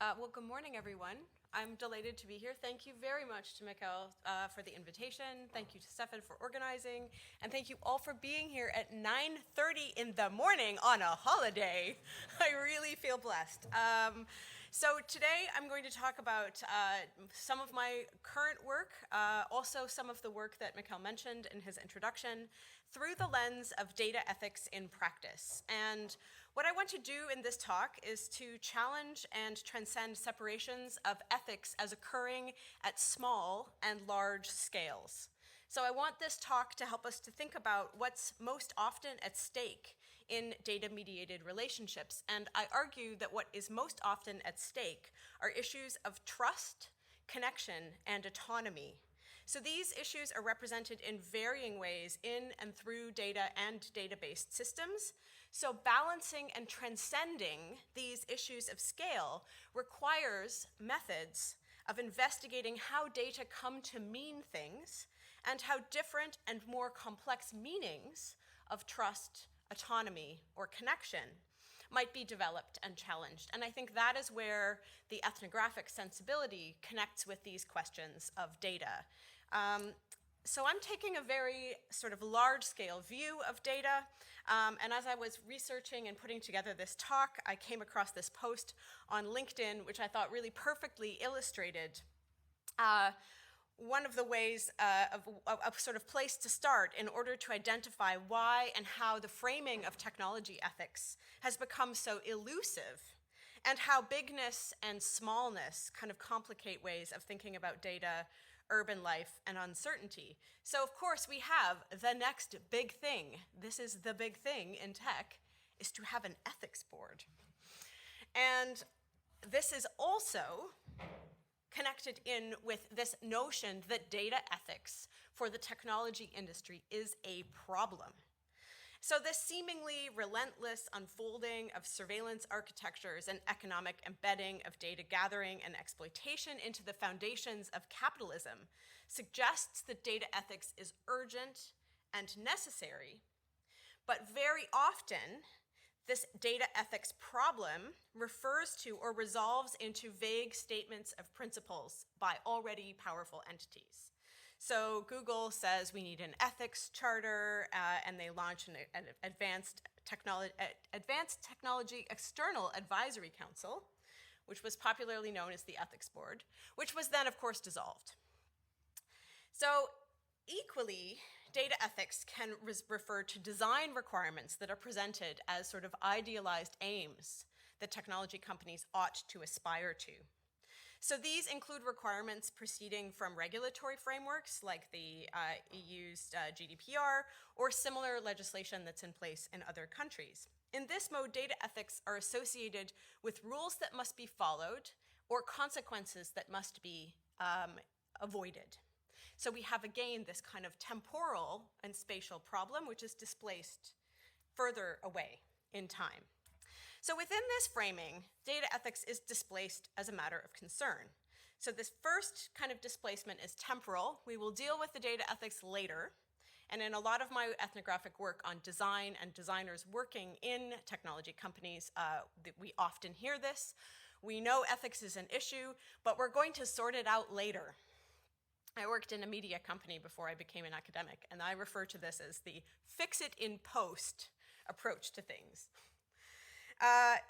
Well, good morning, everyone. I'm delighted to be here. Thank you very much to Mikkel for the invitation. Thank you to Stefan for organizing. And thank you all for being here at 9:30 in the morning on a holiday. I really feel blessed. So today I'm going to talk about some of my current work, also some of the work that Mikkel mentioned in his introduction, through the lens of data ethics in practice. And what I want to do in this talk is to challenge and transcend separations of ethics as occurring at small and large scales. So I want this talk to help us to think about what's most often at stake in data-mediated relationships. And I argue that what is most often at stake are issues of trust, connection, and autonomy. So these issues are represented in varying ways in and through data and data-based systems. So balancing and transcending these issues of scale requires methods of investigating how data come to mean things and how different and more complex meanings of trust, autonomy, or connection might be developed and challenged. And I think that is where the ethnographic sensibility connects with these questions of data. So I'm taking a very sort of large-scale view of data, and as I was researching and putting together this talk, I came across this post on LinkedIn, which I thought really perfectly illustrated one of the ways of a sort of place to start in order to identify why and how the framing of technology ethics has become so elusive, and how bigness and smallness kind of complicate ways of thinking about data, urban life, and uncertainty. So of course we have the next big thing. This is the big thing in tech, is to have an ethics board. And this is also connected in with this notion that data ethics for the technology industry is a problem. So this seemingly relentless unfolding of surveillance architectures and economic embedding of data gathering and exploitation into the foundations of capitalism suggests that data ethics is urgent and necessary, but very often this data ethics problem refers to or resolves into vague statements of principles by already powerful entities. So Google says we need an ethics charter, and they launch an advanced technology external advisory council, which was popularly known as the ethics board, which was then, of course, dissolved. So equally, data ethics can refer to design requirements that are presented as sort of idealized aims that technology companies ought to aspire to. So these include requirements proceeding from regulatory frameworks like the EU's GDPR or similar legislation that's in place in other countries. In this mode, data ethics are associated with rules that must be followed or consequences that must be avoided. So we have, again, this kind of temporal and spatial problem, which is displaced further away in time. So within this framing, data ethics is displaced as a matter of concern. So this first kind of displacement is temporal. We will deal with the data ethics later. And in a lot of my ethnographic work on design and designers working in technology companies, we often hear this. We know ethics is an issue, but we're going to sort it out later. I worked in a media company before I became an academic, and I refer to this as the fix-it-in-post approach to things.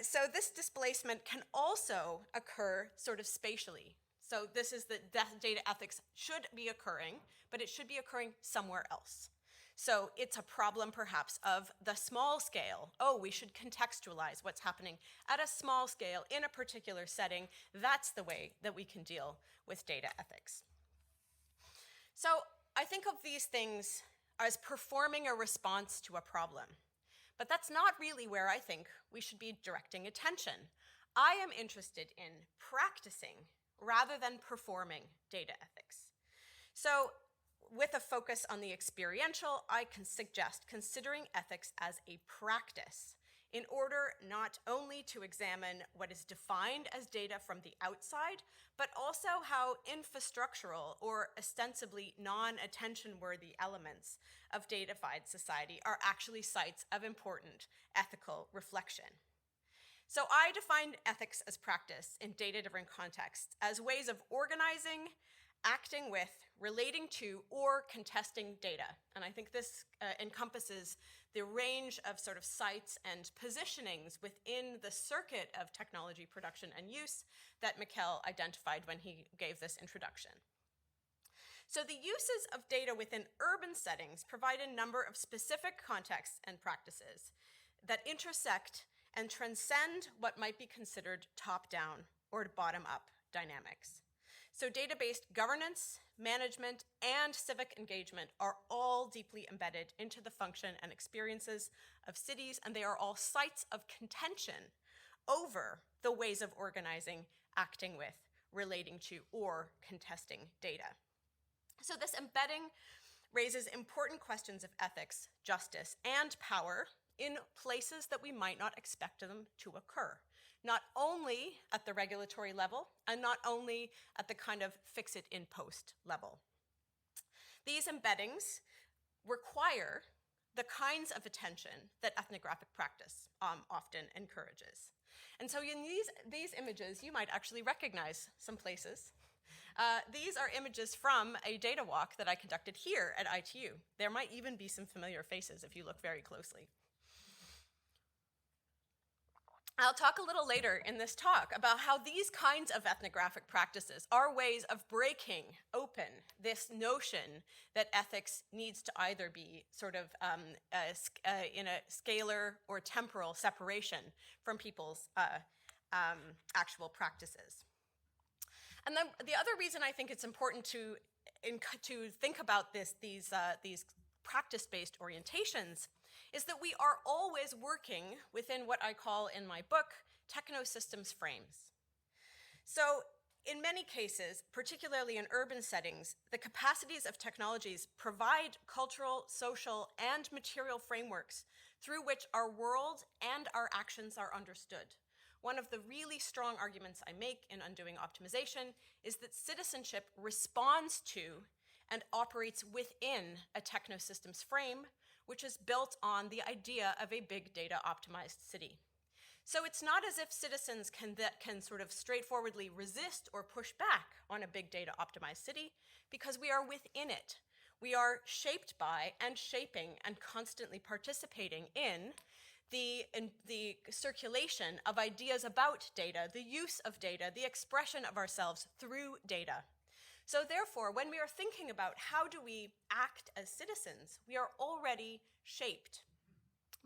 So this displacement can also occur sort of spatially. So this is that data ethics should be occurring, but it should be occurring somewhere else. So it's a problem perhaps of the small scale. Oh, we should contextualize what's happening at a small scale in a particular setting. That's the way that we can deal with data ethics. So I think of these things as performing a response to a problem. But that's not really where I think we should be directing attention. I am interested in practicing rather than performing data ethics. So with a focus on the experiential, I can suggest considering ethics as a practice in order not only to examine what is defined as data from the outside, but also how infrastructural or ostensibly non-attention-worthy elements of datafied society are actually sites of important ethical reflection. So I define ethics as practice in data-driven contexts as ways of organizing, acting with, relating to, or contesting data. And I think this encompasses the range of sort of sites and positionings within the circuit of technology production and use that Mikkel identified when he gave this introduction. So the uses of data within urban settings provide a number of specific contexts and practices that intersect and transcend what might be considered top-down or bottom-up dynamics. So data-based governance, management, and civic engagement are all deeply embedded into the function and experiences of cities, and they are all sites of contention over the ways of organizing, acting with, relating to, or contesting data. So this embedding raises important questions of ethics, justice, and power in places that we might not expect them to occur, not only at the regulatory level and not only at the kind of fix-it-in-post level. These embeddings require the kinds of attention that ethnographic practice often encourages. And so in these images, you might actually recognize some places. These are images from a data walk that I conducted here at ITU. There might even be some familiar faces if you look very closely. I'll talk a little later in this talk about how these kinds of ethnographic practices are ways of breaking open this notion that ethics needs to either be sort of in a scalar or temporal separation from people's actual practices. And then the other reason I think it's important to think about these practice-based orientations is that we are always working within what I call in my book technosystems frames. So in many cases, particularly in urban settings, the capacities of technologies provide cultural, social, and material frameworks through which our world and our actions are understood. One of the really strong arguments I make in Undoing Optimization is that citizenship responds to and operates within a technosystems frame, which is built on the idea of a big data optimized city. So it's not as if citizens can sort of straightforwardly resist or push back on a big data optimized city, because we are within it. We are shaped by and shaping and constantly participating in the circulation of ideas about data, the use of data, the expression of ourselves through data. So therefore, when we are thinking about how do we act as citizens, we are already shaped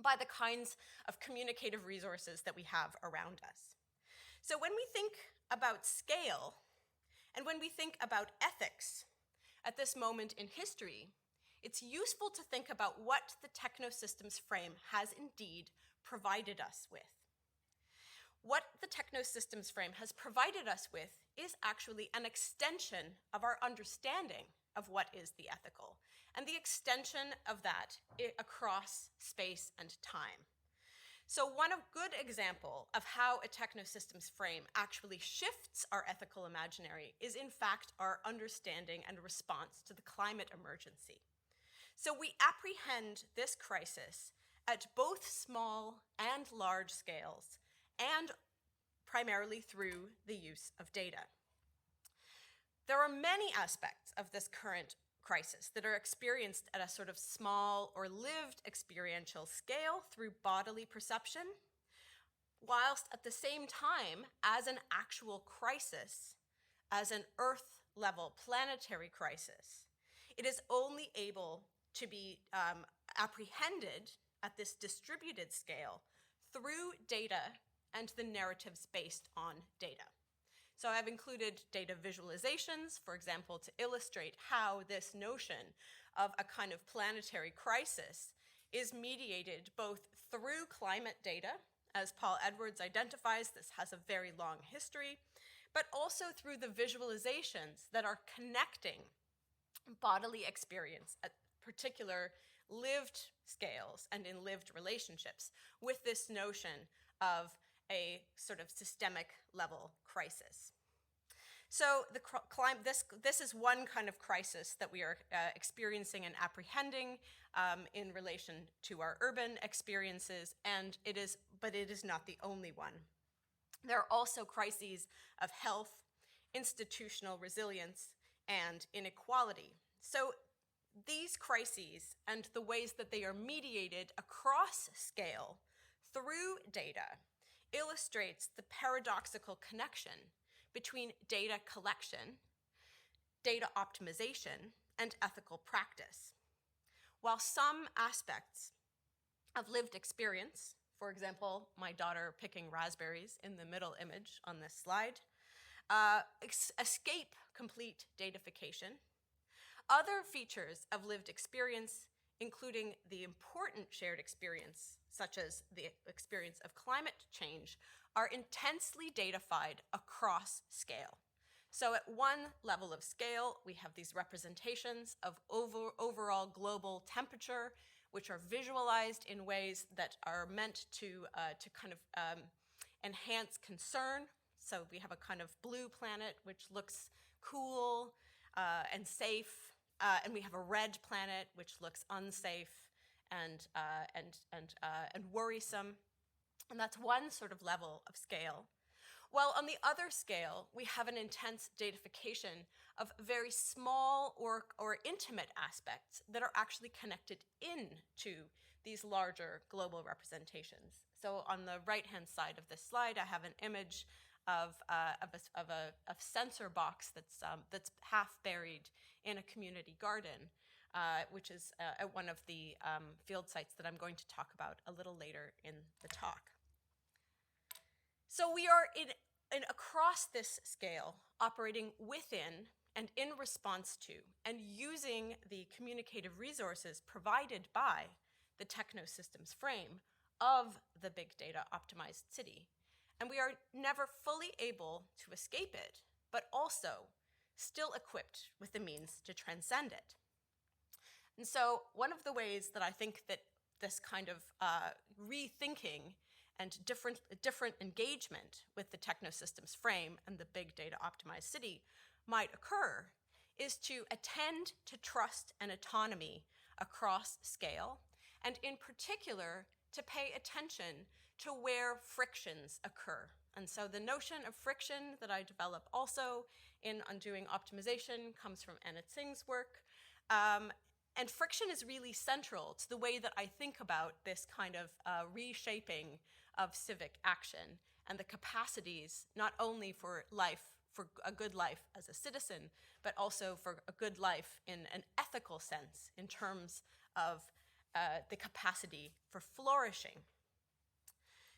by the kinds of communicative resources that we have around us. So when we think about scale, and when we think about ethics at this moment in history, it's useful to think about what the technosystems frame has indeed provided us with. What the technosystems frame has provided us with is actually an extension of our understanding of what is the ethical, and the extension of that across space and time. So one good example of how a technosystems frame actually shifts our ethical imaginary is in fact our understanding and response to the climate emergency. So we apprehend this crisis at both small and large scales, and primarily through the use of data. There are many aspects of this current crisis that are experienced at a sort of small or lived experiential scale through bodily perception, whilst at the same time, as an actual crisis, as an Earth-level planetary crisis, it is only able to be apprehended at this distributed scale through data and the narratives based on data. So I've included data visualizations, for example, to illustrate how this notion of a kind of planetary crisis is mediated both through climate data, as Paul Edwards identifies, this has a very long history, but also through the visualizations that are connecting bodily experience at particular lived scales and in lived relationships with this notion of a sort of systemic level crisis. So this is one kind of crisis that we are experiencing and apprehending in relation to our urban experiences, but it is not the only one. There are also crises of health, institutional resilience, and inequality. So these crises and the ways that they are mediated across scale through data illustrates the paradoxical connection between data collection, data optimization, and ethical practice. While some aspects of lived experience, for example, my daughter picking raspberries in the middle image on this slide, escape complete datafication, other features of lived experience, including the important shared experience, such as the experience of climate change, are intensely datafied across scale. So at one level of scale, we have these representations of overall global temperature, which are visualized in ways that are meant to kind of enhance concern. So we have a kind of blue planet, which looks cool and safe, and we have a red planet, which looks unsafe and worrisome. And that's one sort of level of scale. While on the other scale, we have an intense datafication of very small or intimate aspects that are actually connected into these larger global representations. So on the right-hand side of this slide, I have an image of a sensor box that's half buried in a community garden, which is at one of the field sites that I'm going to talk about a little later in the talk. So we are across this scale, operating within and in response to and using the communicative resources provided by the technosystems frame of the big data optimized city. And we are never fully able to escape it, but also still equipped with the means to transcend it. And so one of the ways that I think that this kind of rethinking and different engagement with the technosystems frame and the big data optimized city might occur is to attend to trust and autonomy across scale, and in particular, to pay attention to where frictions occur. And so the notion of friction that I develop also in Undoing Optimization comes from Anna Tsing's work. And friction is really central to the way that I think about this kind of reshaping of civic action and the capacities not only for a good life as a citizen, but also for a good life in an ethical sense in terms of the capacity for flourishing.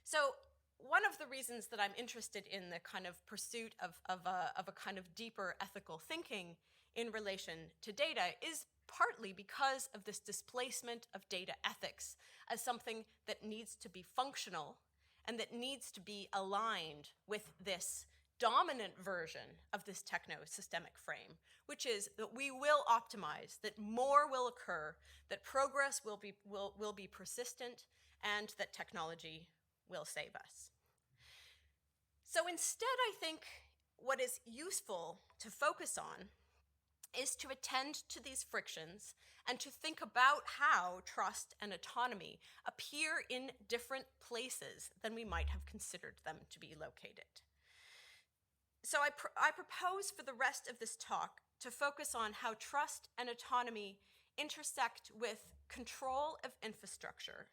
So one of the reasons that I'm interested in the kind of pursuit of a kind of deeper ethical thinking in relation to data is partly because of this displacement of data ethics as something that needs to be functional and that needs to be aligned with this dominant version of this techno-systemic frame, which is that we will optimize, that more will occur, that progress will be persistent, and that technology will save us. So instead, I think what is useful to focus on is to attend to these frictions and to think about how trust and autonomy appear in different places than we might have considered them to be located. So I propose for the rest of this talk to focus on how trust and autonomy intersect with control of infrastructure,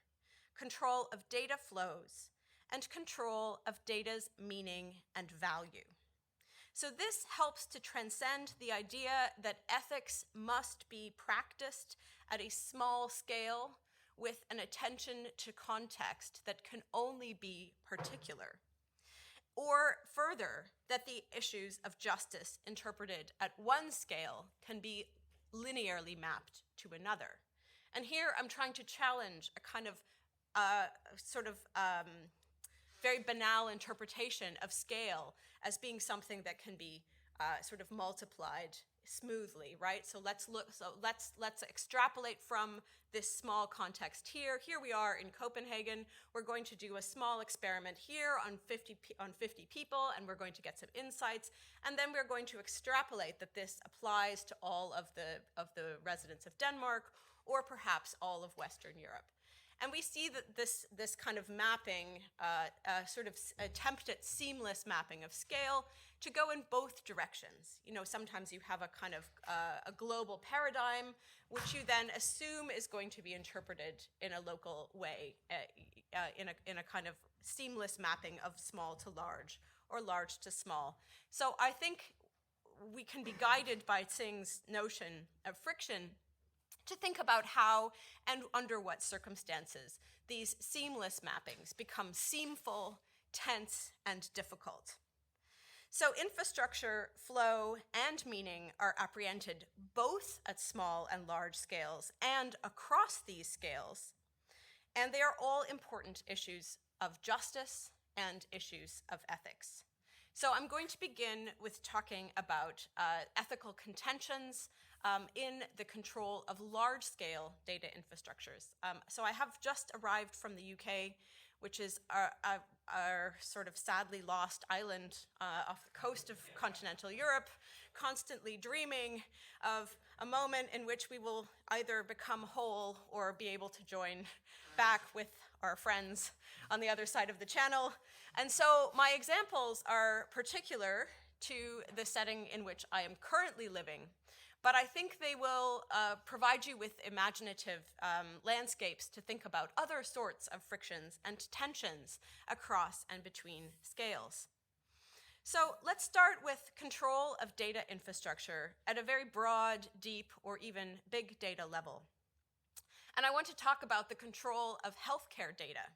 control of data flows, and control of data's meaning and value. So this helps to transcend the idea that ethics must be practiced at a small scale with an attention to context that can only be particular. Or further, that the issues of justice interpreted at one scale can be linearly mapped to another. And here I'm trying to challenge a kind of very banal interpretation of scale as being something that can be sort of multiplied smoothly, right? So let's extrapolate from this small context here. Here we are in Copenhagen. We're going to do a small experiment here on 50 people, and we're going to get some insights. And then we're going to extrapolate that this applies to all of the residents of Denmark, or perhaps all of Western Europe. And we see that this kind of mapping, sort of attempt at seamless mapping of scale to go in both directions. Sometimes you have a kind of a global paradigm, which you then assume is going to be interpreted in a local way, in a kind of seamless mapping of small to large or large to small. So I think we can be guided by Tsing's notion of friction to think about how and under what circumstances these seamless mappings become seamful, tense, and difficult. So infrastructure, flow, and meaning are apprehended both at small and large scales and across these scales, and they are all important issues of justice and issues of ethics. So I'm going to begin with talking about ethical contentions in the control of large-scale data infrastructures. So I have just arrived from the UK, which is our sort of sadly lost island off the coast of continental Europe, constantly dreaming of a moment in which we will either become whole or be able to join back with our friends on the other side of the channel. And so my examples are particular to the setting in which I am currently living, but I think they will provide you with imaginative landscapes to think about other sorts of frictions and tensions across and between scales. So let's start with control of data infrastructure at a very broad, deep, or even big data level. And I want to talk about the control of healthcare data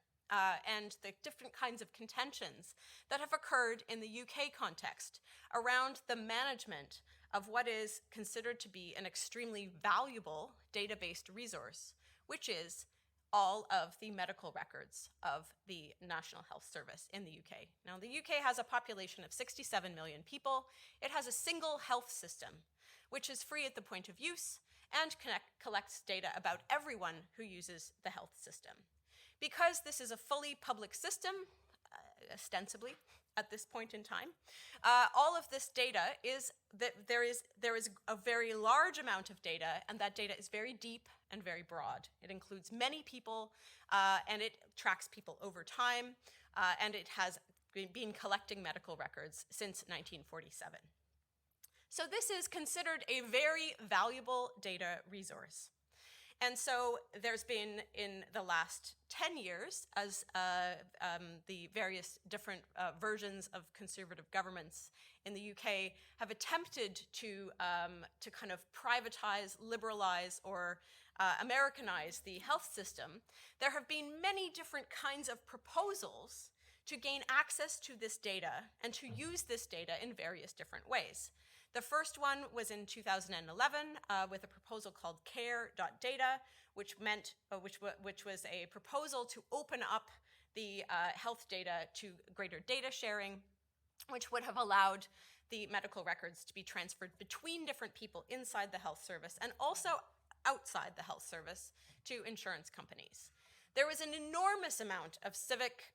and the different kinds of contentions that have occurred in the UK context around the management of what is considered to be an extremely valuable data-based resource, which is all of the medical records of the National Health Service in the UK. Now, the UK has a population of 67 million people. It has a single health system, which is free at the point of use and collects data about everyone who uses the health system. Because this is a fully public system, ostensibly, at this point in time, all of this data is that there is a very large amount of data, and that data is very deep and very broad. It includes many people, and it tracks people over time, and it has been collecting medical records since 1947. So this is considered a very valuable data resource. And so there's been, in the last 10 years, as the various different versions of conservative governments in the UK have attempted to kind of privatize, liberalize, or Americanize the health system, there have been many different kinds of proposals to gain access to this data and to use this data in various different ways. The first one was in 2011 with a proposal called care.data, which was a proposal to open up the health data to greater data sharing, which would have allowed the medical records to be transferred between different people inside the health service and also outside the health service to insurance companies. There was an enormous amount of civic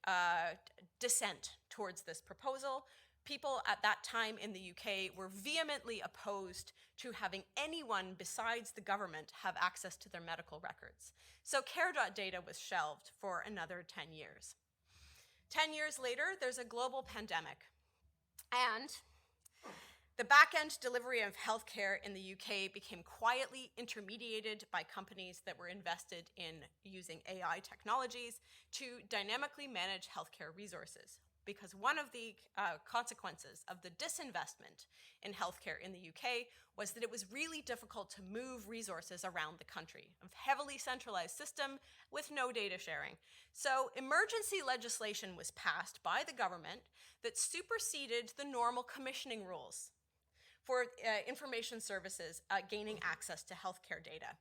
dissent towards this proposal. People at that time in the UK were vehemently opposed to having anyone besides the government have access to their medical records. So care.data was shelved for another 10 years. 10 years later, there's a global pandemic. And the back-end delivery of healthcare in the UK became quietly intermediated by companies that were invested in using AI technologies to dynamically manage healthcare resources. Because one of the consequences of the disinvestment in healthcare in the UK was that it was really difficult to move resources around the country, a heavily centralized system with no data sharing. So emergency legislation was passed by the government that superseded the normal commissioning rules for information services gaining access to healthcare data.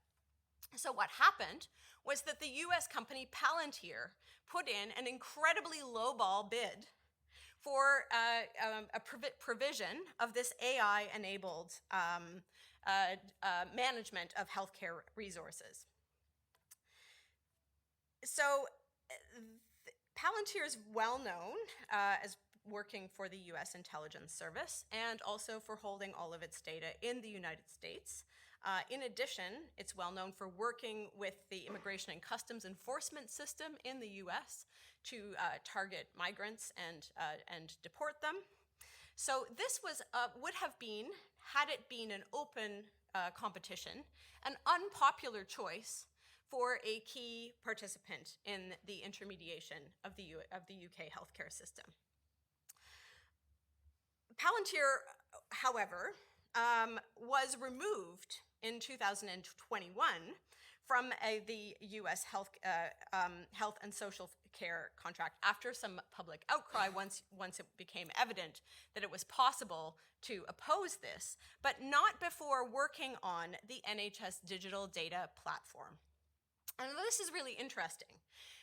So what happened was that the US company Palantir put in an incredibly lowball bid for a provision of this AI-enabled management of healthcare resources. So Palantir is well known as working for the US Intelligence Service and also for holding all of its data in the United States. In addition, it's well known for working with the Immigration and Customs Enforcement system in the US to target migrants and deport them. So this would have been, had it been an open competition, an unpopular choice for a key participant in the intermediation of the UK healthcare system. Palantir, however, was removed in 2021 from the U.S. health and social care contract after some public outcry once it became evident that it was possible to oppose this, but not before working on the NHS digital data platform. And this is really interesting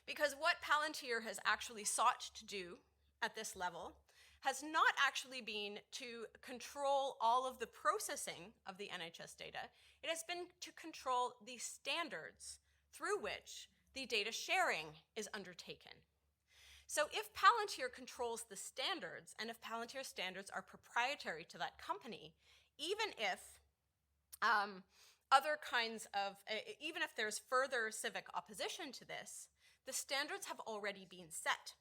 because what Palantir has actually sought to do at this level has not actually been to control all of the processing of the NHS data. It has been to control the standards through which the data sharing is undertaken. So if Palantir controls the standards, and if Palantir standards are proprietary to that company, even if even if there's further civic opposition to this, the standards have already been set.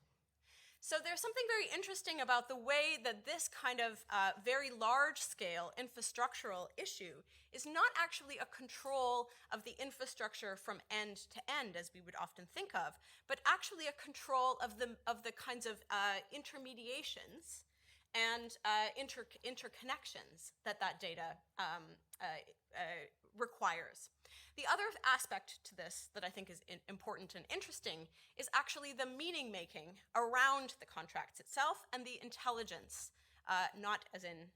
So there's something very interesting about the way that this kind of very large-scale infrastructural issue is not actually a control of the infrastructure from end to end, as we would often think of, but actually a control of the kinds of intermediations and interconnections that data requires. The other aspect to this that I think is important and interesting is actually the meaning making around the contracts itself and the intelligence, not as in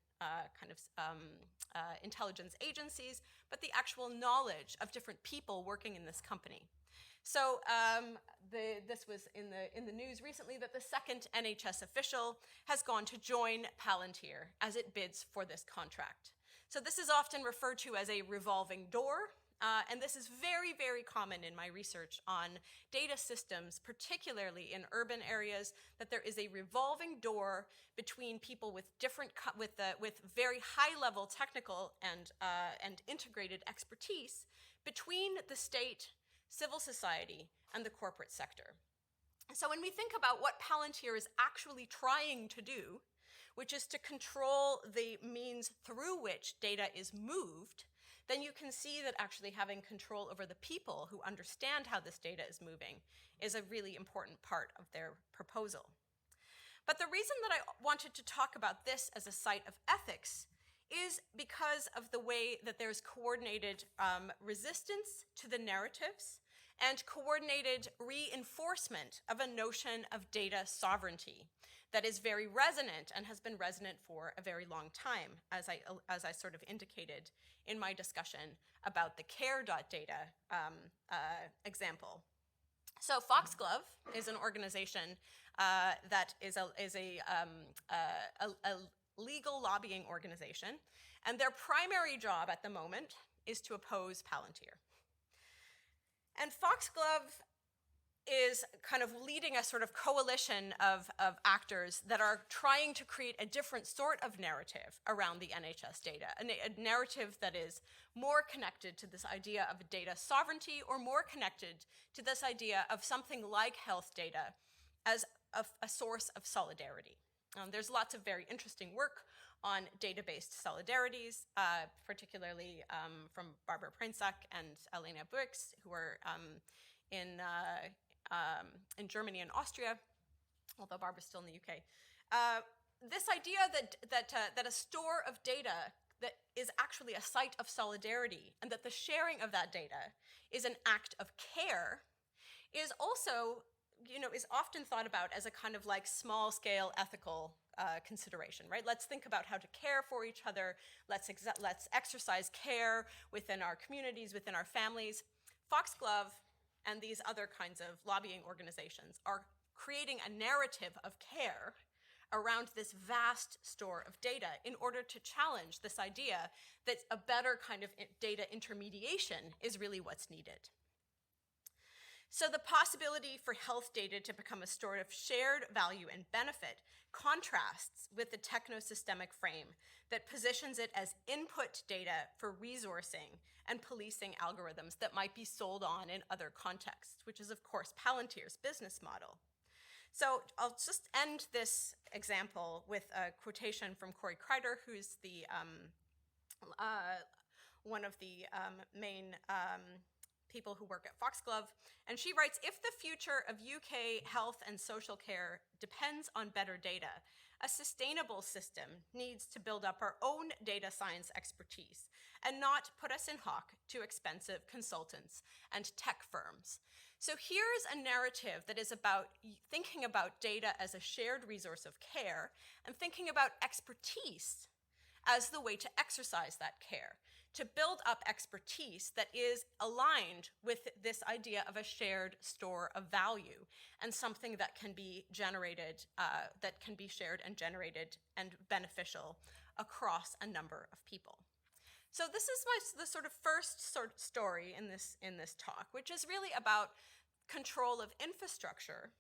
intelligence agencies, but the actual knowledge of different people working in this company. So this was in the news recently that the second NHS official has gone to join Palantir as it bids for this contract. So this is often referred to as a revolving door. And this is very, very common in my research on data systems, particularly in urban areas, that there is a revolving door between people with with very high-level technical and integrated expertise between the state, civil society, and the corporate sector. So when we think about what Palantir is actually trying to do, which is to control the means through which data is moved, then you can see that actually having control over the people who understand how this data is moving is a really important part of their proposal. But the reason that I wanted to talk about this as a site of ethics is because of the way that there's coordinated resistance to the narratives and coordinated reinforcement of a notion of data sovereignty that is very resonant and has been resonant for a very long time, as I sort of indicated in my discussion about the care.data example. So Foxglove is an organization that is a legal lobbying organization, and their primary job at the moment is to oppose Palantir. And Foxglove is kind of leading a sort of coalition of actors that are trying to create a different sort of narrative around the NHS data, a narrative that is more connected to this idea of data sovereignty or more connected to this idea of something like health data as a source of solidarity. There's lots of very interesting work on data-based solidarities, particularly from Barbara Princzak and Elena Brix, who are in Germany and Austria, although Barbara's still in the UK. This idea that a store of data that is actually a site of solidarity and that the sharing of that data is an act of care is also, is often thought about as a kind of like small-scale ethical consideration, right? Let's think about how to care for each other. Let's exercise care within our communities, within our families. Foxglove and these other kinds of lobbying organizations are creating a narrative of care around this vast store of data in order to challenge this idea that a better kind of data intermediation is really what's needed. So the possibility for health data to become a store of shared value and benefit contrasts with the technosystemic frame that positions it as input data for resourcing and policing algorithms that might be sold on in other contexts, which is, of course, Palantir's business model. So I'll just end this example with a quotation from Corey Kreider, who's the one of the main people who work at Foxglove. And she writes, if the future of UK health and social care depends on better data, a sustainable system needs to build up our own data science expertise and not put us in hock to expensive consultants and tech firms. So here's a narrative that is about thinking about data as a shared resource of care and thinking about expertise as the way to exercise that care, to build up expertise that is aligned with this idea of a shared store of value and something that can be generated, that can be shared and generated and beneficial across a number of people. So this is the sort of first story in this talk, which is really about control of infrastructure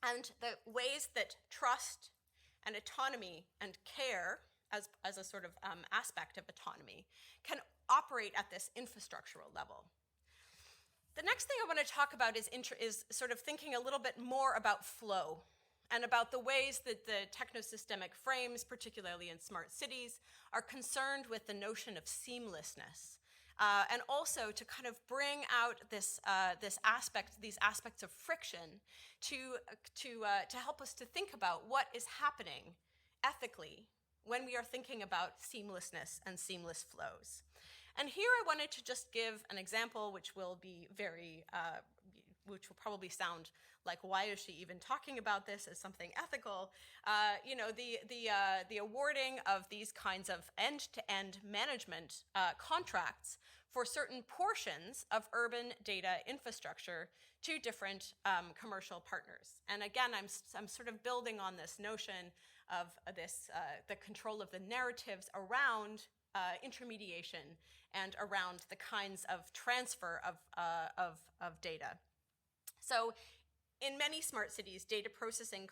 and the ways that trust and autonomy and care as a sort of aspect of autonomy can operate at this infrastructural level. The next thing I want to talk about is sort of thinking a little bit more about flow and about the ways that the technosystemic frames, particularly in smart cities, are concerned with the notion of seamlessness. And also to kind of bring out these aspects of friction to help us to think about what is happening ethically when we are thinking about seamlessness and seamless flows. And here I wanted to just give an example which will be which will probably sound like, why is she even talking about this as something ethical? The awarding of these kinds of end-to-end management contracts for certain portions of urban data infrastructure to different commercial partners. And again, I'm sort of building on this notion of the control of the narratives around intermediation and around the kinds of transfer of data. So in many smart cities, data processing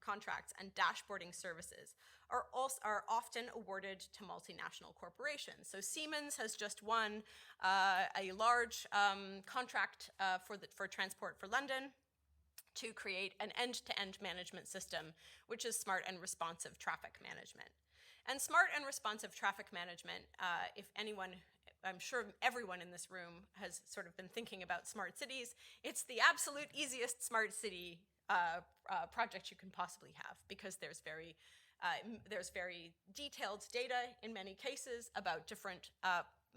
contracts and dashboarding services are often awarded to multinational corporations. So Siemens has just won a large contract for Transport for London to create an end-to-end management system, which is smart and responsive traffic management. And smart and responsive traffic management, if anyone, I'm sure everyone in this room has sort of been thinking about smart cities, it's the absolute easiest smart city project you can possibly have, because there's very detailed data in many cases about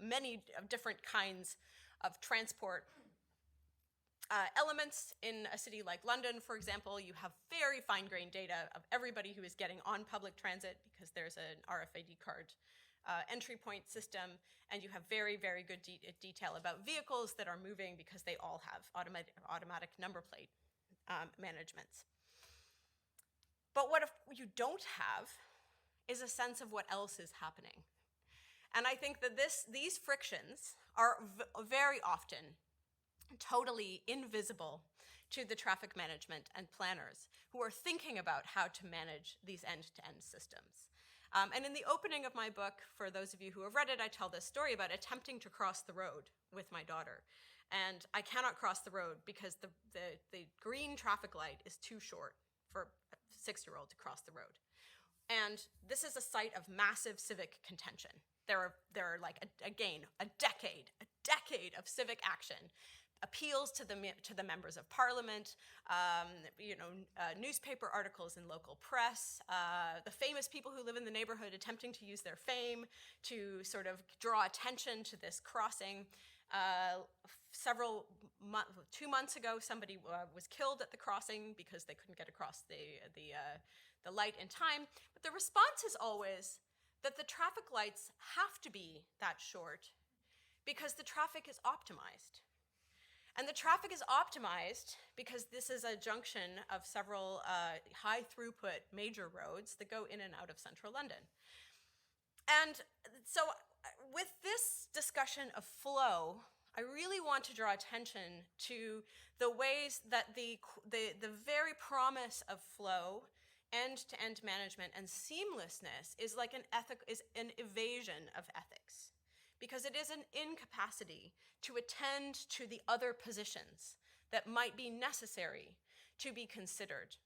many different kinds of transport elements. In a city like London, for example, you have very fine-grained data of everybody who is getting on public transit, because there's an RFID card entry point system, and you have very, very good detail about vehicles that are moving, because they all have automatic number plate managements. But what if you don't have is a sense of what else is happening? And I think that these frictions are very often totally invisible to the traffic management and planners who are thinking about how to manage these end-to-end systems. And in the opening of my book, for those of you who have read it, I tell this story about attempting to cross the road with my daughter. And I cannot cross the road because the green traffic light is too short for a 6-year-old to cross the road. And this is a site of massive civic contention. There are like, a decade of civic action, appeals to the members of parliament, newspaper articles in local press, the famous people who live in the neighborhood attempting to use their fame to sort of draw attention to this crossing. 2 months ago, somebody was killed at the crossing because they couldn't get across the light in time. But the response is always that the traffic lights have to be that short because the traffic is optimized. And the traffic is optimized because this is a junction of several high throughput major roads that go in and out of central London. And so with this discussion of flow, I really want to draw attention to the ways that the very promise of flow, end-to-end management, and seamlessness is like an evasion of ethics, because it is an incapacity to attend to the other positions that might be necessary to be considered.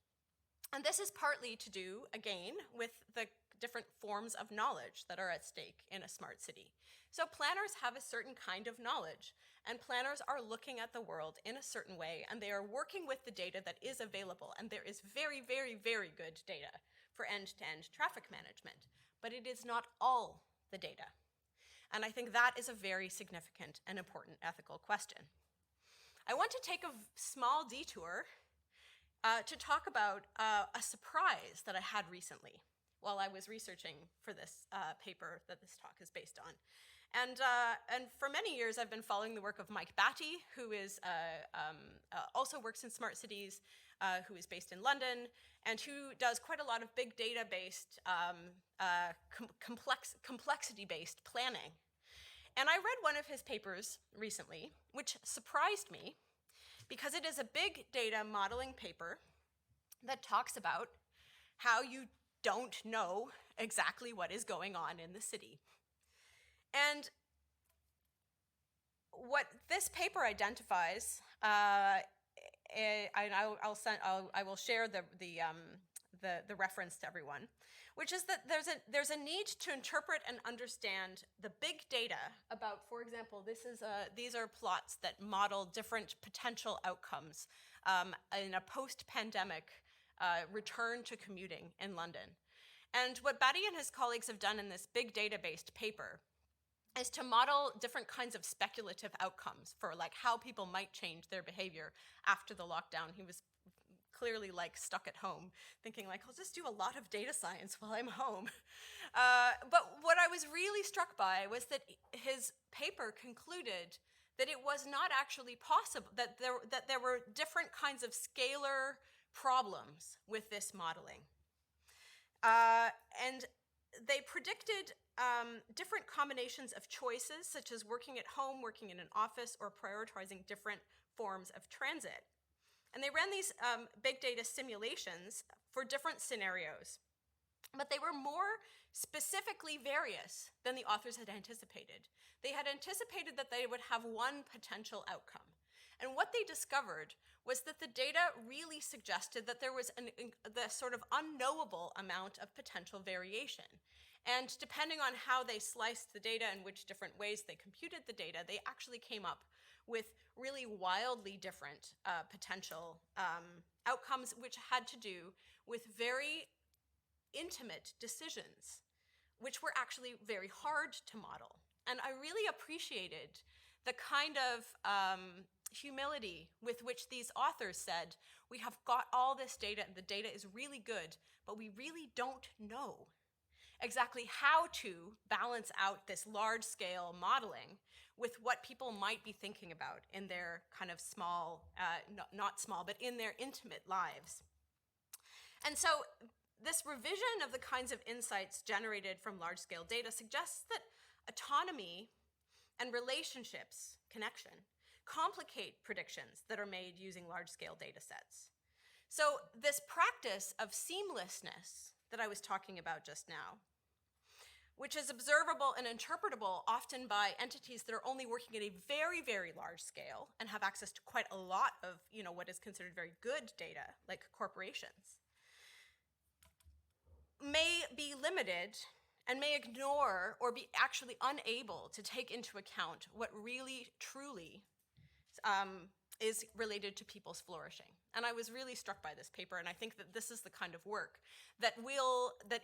And this is partly to do, again, with the different forms of knowledge that are at stake in a smart city. So planners have a certain kind of knowledge, and planners are looking at the world in a certain way, and they are working with the data that is available, and there is very, very, very good data for end-to-end traffic management, but it is not all the data. And I think that is a very significant and important ethical question. I want to take a small detour to talk about a surprise that I had recently while I was researching for this paper that this talk is based on. And for many years, I've been following the work of Mike Batty, who is also works in smart cities, who is based in London, and who does quite a lot of big data-based, complexity-based planning. And I read one of his papers recently, which surprised me, because it is a big data modeling paper that talks about how you don't know exactly what is going on in the city. And what this paper identifies, I will share the reference to everyone, which is that there's a need to interpret and understand the big data about, for example, these are plots that model different potential outcomes in a post-pandemic return to commuting in London. And what Batty and his colleagues have done in this big data-based paper is to model different kinds of speculative outcomes for like how people might change their behavior after the lockdown. He was clearly like stuck at home thinking like, I'll just do a lot of data science while I'm home. But what I was really struck by was that his paper concluded that it was not actually possible, that there were different kinds of scalar problems with this modeling. And they predicted different combinations of choices, such as working at home, working in an office, or prioritizing different forms of transit. And they ran these big data simulations for different scenarios, but they were more specifically various than the authors had anticipated. They had anticipated that they would have one potential outcome. And what they discovered was that the data really suggested that there was the sort of unknowable amount of potential variation. And depending on how they sliced the data and which different ways they computed the data, they actually came up with really wildly different potential outcomes, which had to do with very intimate decisions, which were actually very hard to model. And I really appreciated the kind of humility with which these authors said, we have got all this data, and the data is really good, but we really don't know exactly how to balance out this large-scale modeling with what people might be thinking about in their kind of small, not small, but in their intimate lives. And so this revision of the kinds of insights generated from large-scale data suggests that autonomy and relationships, connection, complicate predictions that are made using large-scale data sets. So this practice of seamlessness that I was talking about just now, which is observable and interpretable often by entities that are only working at a very, very large scale and have access to quite a lot of, what is considered very good data, like corporations, may be limited and may ignore or be actually unable to take into account what really, truly is related to people's flourishing. And I was really struck by this paper, and I think that this is the kind of work that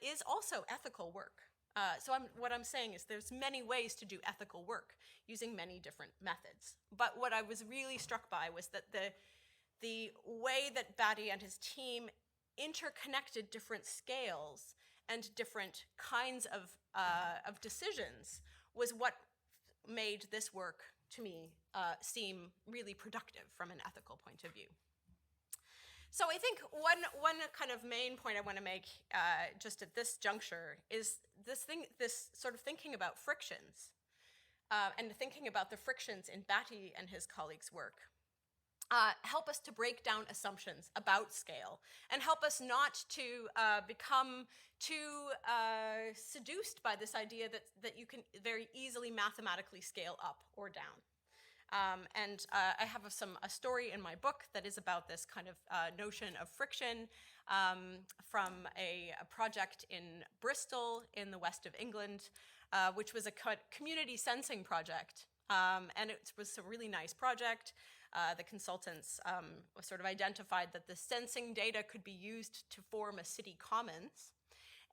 is also ethical work. What I'm saying is there's many ways to do ethical work using many different methods. But what I was really struck by was that the way that Batty and his team interconnected different scales and different kinds of decisions was what made this work, to me, seem really productive from an ethical point of view. So I think one kind of main point I want to make just at this juncture is this sort of thinking about frictions. and thinking about the frictions in Batty and his colleagues' work, help us to break down assumptions about scale and help us not to become too seduced by this idea that you can very easily mathematically scale up or down. I have a story in my book that is about this kind of notion of friction from a project in Bristol in the west of England, which was a community sensing project. And it was a really nice project. The consultants sort of identified that the sensing data could be used to form a city commons,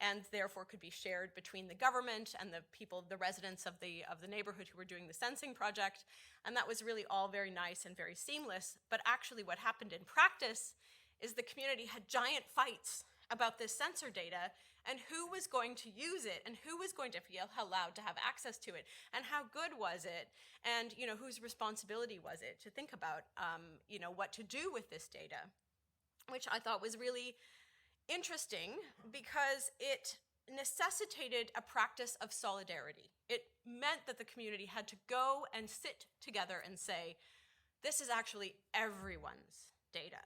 and therefore could be shared between the government and the people, the residents of the neighborhood who were doing the sensing project. And that was really all very nice and very seamless. But actually what happened in practice is the community had giant fights about this sensor data and who was going to use it and who was going to feel allowed to have access to it and how good was it and whose responsibility was it to think about what to do with this data, which I thought was really interesting because it necessitated a practice of solidarity. It meant that the community had to go and sit together and say, this is actually everyone's data.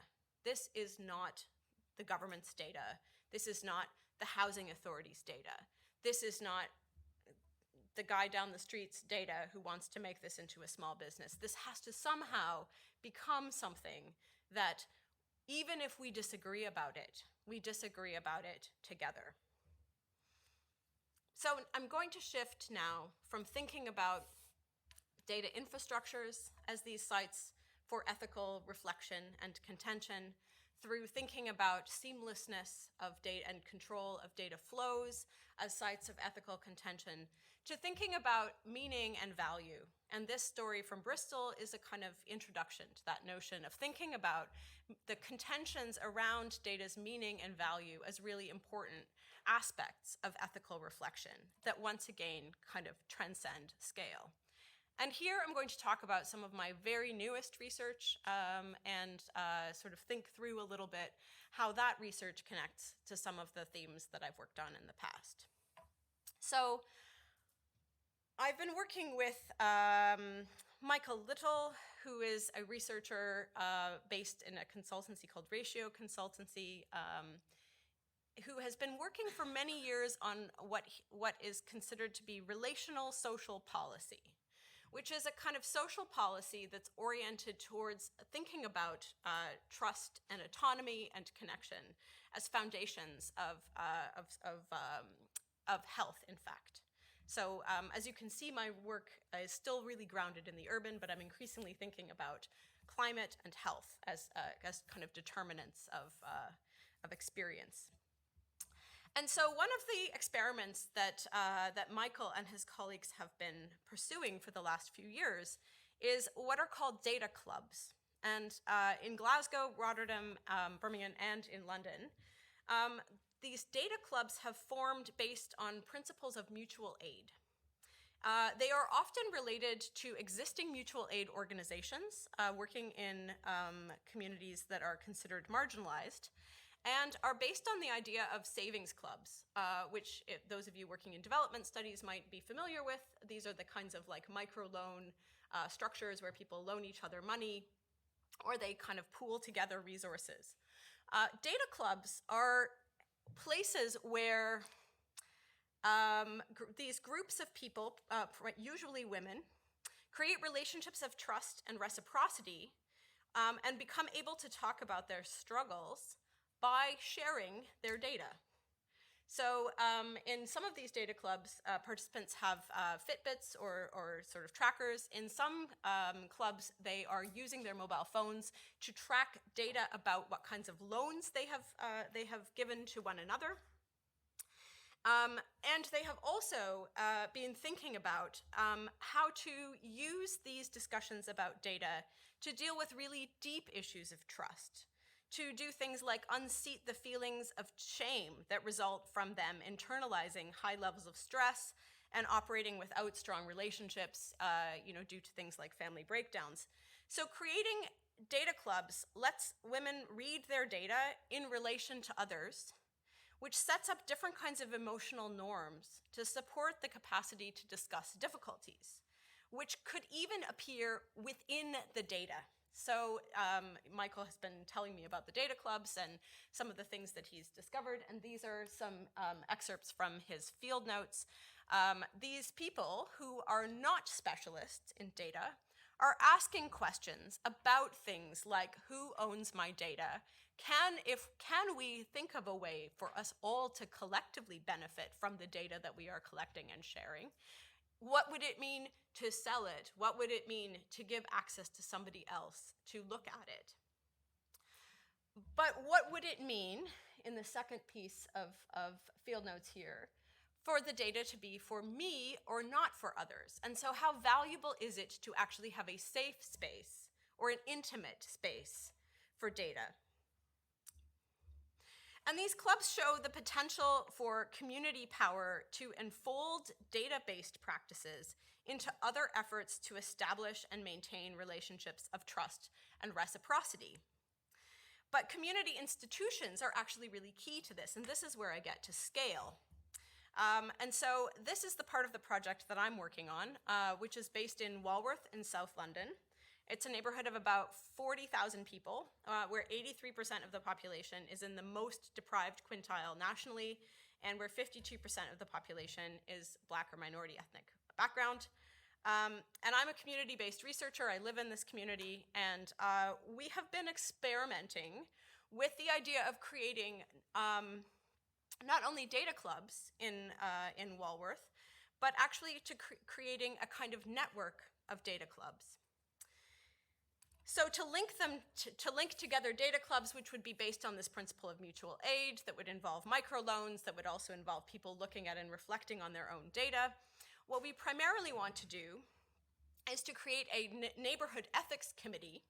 This is not the government's data. This is not the housing authority's data. This is not the guy down the street's data who wants to make this into a small business. This has to somehow become something that even if we disagree about it, we disagree about it together. So I'm going to shift now from thinking about data infrastructures as these sites for ethical reflection and contention, through thinking about seamlessness of data and control of data flows as sites of ethical contention, to thinking about meaning and value. And this story from Bristol is a kind of introduction to that notion of thinking about the contentions around data's meaning and value as really important aspects of ethical reflection that once again kind of transcend scale. And here I'm going to talk about some of my very newest research and sort of think through a little bit how that research connects to some of the themes that I've worked on in the past. So I've been working with Michael Little, who is a researcher based in a consultancy called Ratio Consultancy, who has been working for many years on what is considered to be relational social policy, which is a kind of social policy that's oriented towards thinking about trust and autonomy and connection as foundations of health, in fact. So as you can see, my work is still really grounded in the urban, but I'm increasingly thinking about climate and health as kind of determinants of experience. And so one of the experiments that Michael and his colleagues have been pursuing for the last few years is what are called data clubs. And in Glasgow, Rotterdam, Birmingham, and in London, these data clubs have formed based on principles of mutual aid. They are often related to existing mutual aid organizations working in communities that are considered marginalized, and are based on the idea of savings clubs, which those of you working in development studies might be familiar with. These are the kinds of like microloan structures where people loan each other money, or they kind of pool together resources. Data clubs are places where these groups of people, usually women, create relationships of trust and reciprocity and become able to talk about their struggles by sharing their data. So in some of these data clubs, participants have Fitbits or sort of trackers. In some clubs, they are using their mobile phones to track data about what kinds of loans they have given to one another. And they have also been thinking about how to use these discussions about data to deal with really deep issues of trust, to do things like unseat the feelings of shame that result from them internalizing high levels of stress and operating without strong relationships, due to things like family breakdowns. So creating data clubs lets women read their data in relation to others, which sets up different kinds of emotional norms to support the capacity to discuss difficulties, which could even appear within the data. So Michael has been telling me about the data clubs and some of the things that he's discovered, and these are some excerpts from his field notes. These people who are not specialists in data are asking questions about things like who owns my data? Can we think of a way for us all to collectively benefit from the data that we are collecting and sharing? What would it mean to sell it? What would it mean to give access to somebody else to look at it? But what would it mean, in the second piece of field notes here, for the data to be for me or not for others? And so how valuable is it to actually have a safe space or an intimate space for data? And these clubs show the potential for community power to enfold data-based practices into other efforts to establish and maintain relationships of trust and reciprocity. But community institutions are actually really key to this, and this is where I get to scale. And so this is the part of the project that I'm working on, which is based in Walworth in South London. It's a neighborhood of about 40,000 people, where 83% of the population is in the most deprived quintile nationally, and where 52% of the population is Black or minority ethnic background. And I'm a community-based researcher. I live in this community, and we have been experimenting with the idea of creating not only data clubs in Walworth, but actually to creating a kind of network of data clubs. So to link together data clubs, which would be based on this principle of mutual aid, that would involve microloans, that would also involve people looking at and reflecting on their own data, what we primarily want to do is to create a neighborhood ethics committee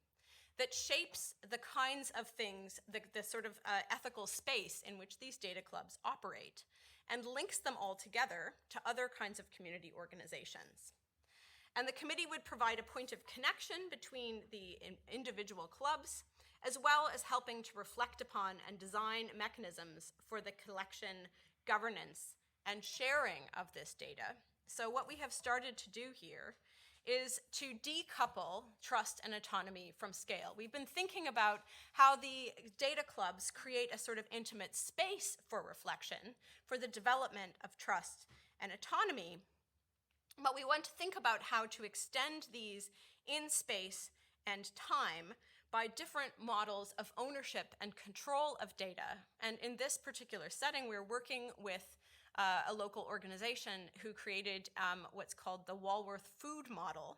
that shapes the kinds of things, the sort of ethical space in which these data clubs operate, and links them all together to other kinds of community organizations. And the committee would provide a point of connection between the individual clubs, as well as helping to reflect upon and design mechanisms for the collection, governance, and sharing of this data. So what we have started to do here is to decouple trust and autonomy from scale. We've been thinking about how the data clubs create a sort of intimate space for reflection, for the development of trust and autonomy, but we want to think about how to extend these in space and time by different models of ownership and control of data. And in this particular setting, we're working with a local organization who created what's called the Walworth Food Model,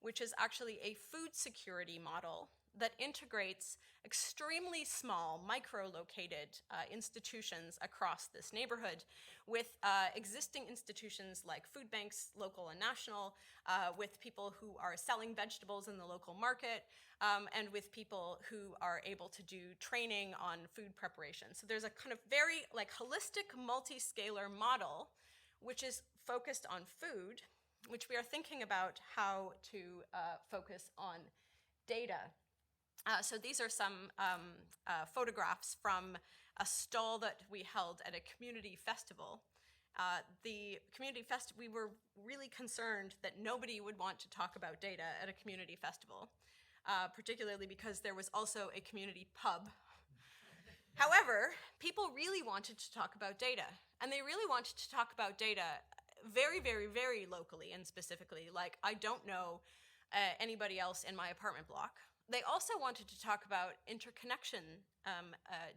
which is actually a food security model that integrates extremely small, micro-located institutions across this neighborhood with existing institutions like food banks, local and national, with people who are selling vegetables in the local market, and with people who are able to do training on food preparation. So there's a kind of very holistic, multi-scalar model which is focused on food, which we are thinking about how to focus on data. So these are some photographs from a stall that we held at a community festival. We were really concerned that nobody would want to talk about data at a community festival, particularly because there was also a community pub. However, people really wanted to talk about data, and they really wanted to talk about data very, very, very locally and specifically, like I don't know anybody else in my apartment block. They also wanted to talk about interconnection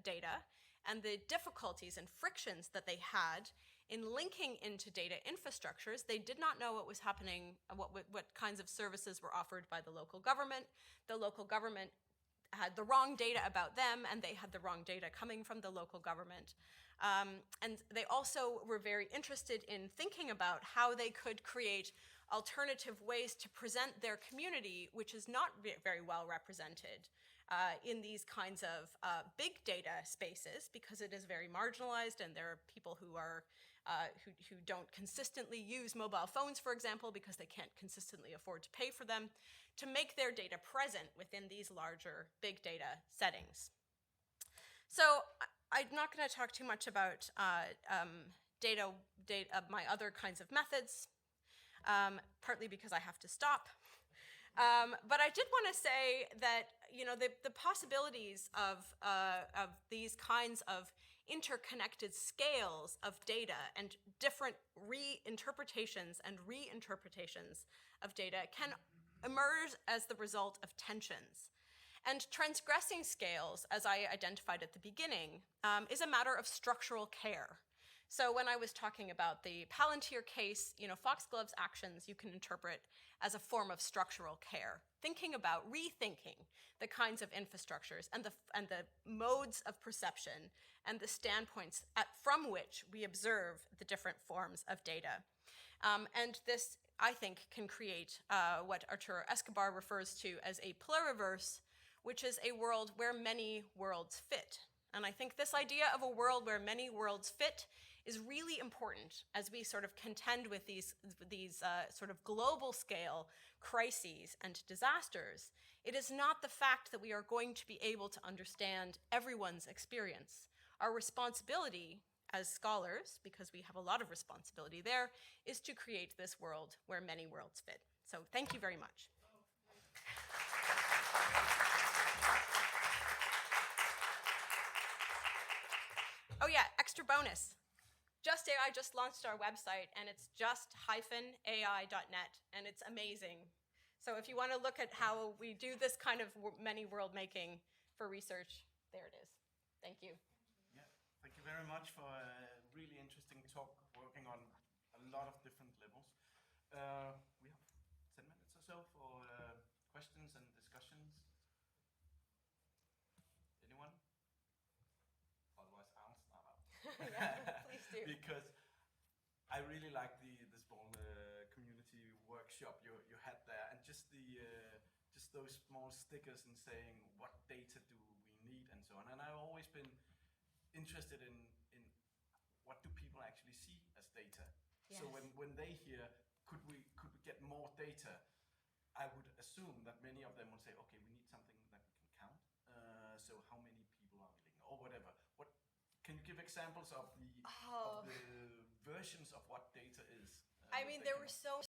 data and the difficulties and frictions that they had in linking into data infrastructures. They did not know what was happening, what kinds of services were offered by the local government. The local government had the wrong data about them, and they had the wrong data coming from the local government. And they also were very interested in thinking about how they could create alternative ways to present their community, which is not very well represented in these kinds of big data spaces, because it is very marginalized, and there are people who are who don't consistently use mobile phones, for example, because they can't consistently afford to pay for them, to make their data present within these larger big data settings. So I'm not going to talk too much about my other kinds of methods. partly because I have to stop. But I did want to say that the possibilities of these kinds of interconnected scales of data and different reinterpretations and reinterpretations of data can emerge as the result of tensions. And transgressing scales, as I identified at the beginning, is a matter of structural care. So when I was talking about the Palantir case, Foxglove's actions you can interpret as a form of structural care, rethinking the kinds of infrastructures and the modes of perception and the standpoints from which we observe the different forms of data. And this, I think, can create what Arturo Escobar refers to as a pluriverse, which is a world where many worlds fit. And I think this idea of a world where many worlds fit is really important as we sort of contend with these sort of global scale crises and disasters. It is not the fact that we are going to be able to understand everyone's experience. Our responsibility as scholars, because we have a lot of responsibility there, is to create this world where many worlds fit. So thank you very much. Oh yeah, extra bonus. Just AI just launched our website, and it's just-ai.net, and it's amazing. So if you want to look at how we do this kind of many world making for research, there it is. Thank you. Yeah, thank you very much for a really interesting talk, working on a lot of different levels. We have 10 minutes or so for questions and discussions. Anyone? Otherwise, I'll start out. Yeah, please do. Because I really like the small community workshop you had there, and just those small stickers and saying what data do we need and so on. And I've always been interested in what do people actually see as data. Yes. So when they hear could we get more data, I would assume that many of them will say, okay, we need something that we can count. So how many people are willing or whatever. What can you give examples of the versions of what data is? I mean, there were so